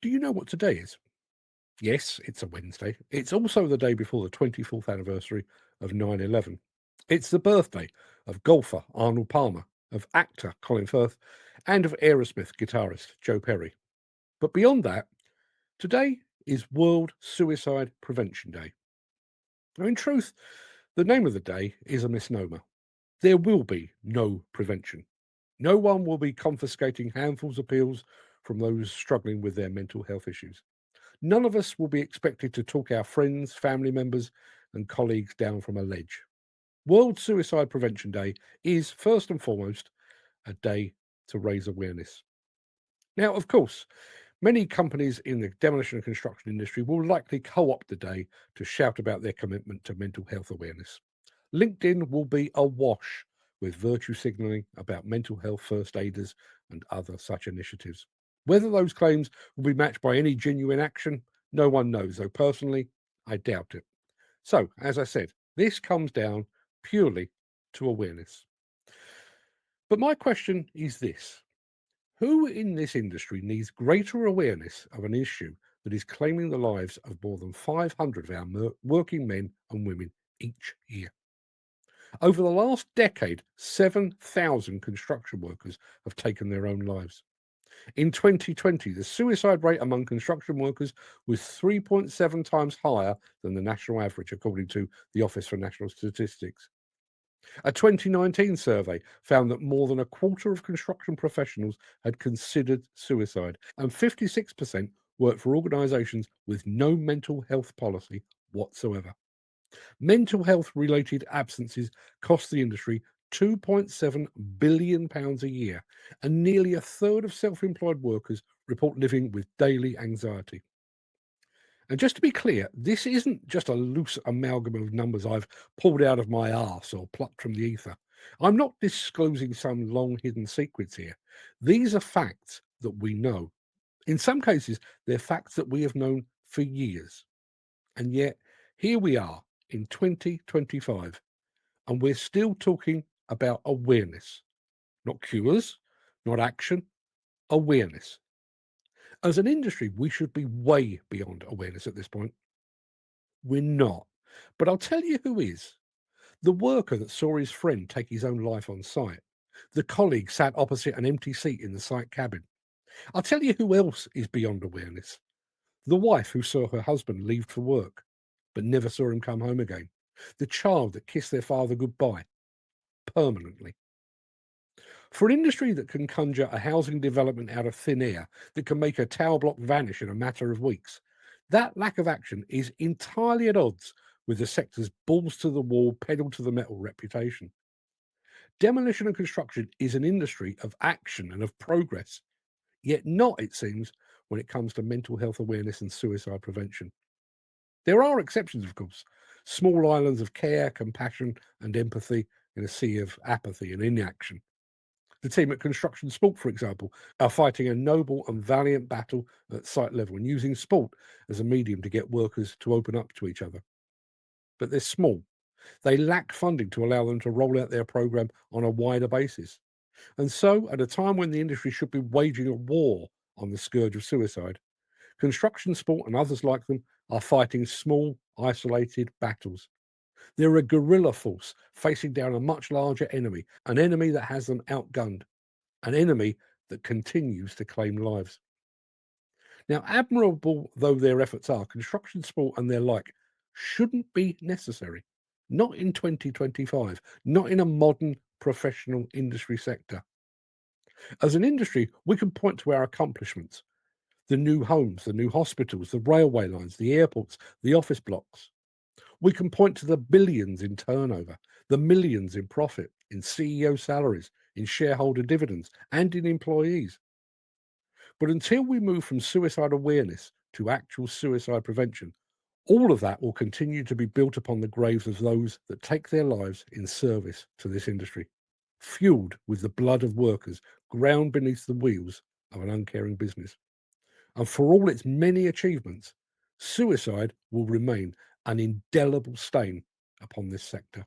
Do you know what today is? Yes, it's a Wednesday. It's also the day before the 24th anniversary of 9/11. It's the birthday of golfer Arnold Palmer, of actor Colin Firth, and of Aerosmith guitarist Joe Perry. But beyond that, today is World Suicide Prevention Day. Now, in truth, the name of the day is a misnomer. There will be no prevention. No one will be confiscating handfuls of pills from those struggling with their mental health issues. None of us will be expected to talk our friends, family members, and colleagues down from a ledge. World Suicide Prevention Day is, first and foremost, a day to raise awareness. Now, of course, many companies in the demolition and construction industry will likely co opt the day to shout about their commitment to mental health awareness. LinkedIn will be awash with virtue signalling about mental health first aiders and other such initiatives. Whether those claims will be matched by any genuine action, no one knows, though personally, I doubt it. So, as I said, this comes down purely to awareness. But my question is this: who in this industry needs greater awareness of an issue that is claiming the lives of more than 500 of our working men and women each year? Over the last decade, 7,000 construction workers have taken their own lives. In 2020, the suicide rate among construction workers was 3.7 times higher than the national average, according to the Office for National Statistics. A 2019 survey found that more than a quarter of construction professionals had considered suicide, and 56% worked for organisations with no mental health policy whatsoever. Mental health related absences cost the industry £2.7 billion a year, and nearly a third of self employed workers report living with daily anxiety. And just to be clear, this isn't just a loose amalgam of numbers I've pulled out of my arse or plucked from the ether. I'm not disclosing some long hidden secrets here. These are facts that we know. In some cases, they're facts that we have known for years. And yet, here we are in 2025, and we're still talking about awareness, not cures, not action, awareness. As an industry, we should be way beyond awareness at this point. We're not. But I'll tell you who is. The worker that saw his friend take his own life on site. The colleague sat opposite an empty seat in the site cabin. I'll tell you who else is beyond awareness. The wife who saw her husband leave for work, but never saw him come home again. The child that kissed their father goodbye permanently. For an industry that can conjure a housing development out of thin air, that can make a tower block vanish in a matter of weeks, that lack of action is entirely at odds with the sector's balls to the wall, pedal to the metal reputation. Demolition and construction is an industry of action and of progress, yet not, it seems, when it comes to mental health awareness and suicide prevention. There are exceptions, of course, small islands of care, compassion, and empathy in a sea of apathy and inaction. The team at Construction Sport, for example, are fighting a noble and valiant battle at site level and using sport as a medium to get workers to open up to each other. But they're small. They lack funding to allow them to roll out their program on a wider basis. And so, at a time when the industry should be waging a war on the scourge of suicide, Construction Sport and others like them are fighting small, isolated battles. They're a guerrilla force facing down a much larger enemy, an enemy that has them outgunned, an enemy that continues to claim lives. Now, admirable though their efforts are, construction sport and their like shouldn't be necessary. Not in 2025, not in a modern professional industry sector. As an industry, we can point to our accomplishments: the new homes, the new hospitals, the railway lines, the airports, the office blocks. We can point to the billions in turnover, the millions in profit, in CEO salaries, in shareholder dividends, and in employees. But until we move from suicide awareness to actual suicide prevention, all of that will continue to be built upon the graves of those that take their lives in service to this industry, fueled with the blood of workers ground beneath the wheels of an uncaring business. And for all its many achievements, suicide will remain an indelible stain upon this sector.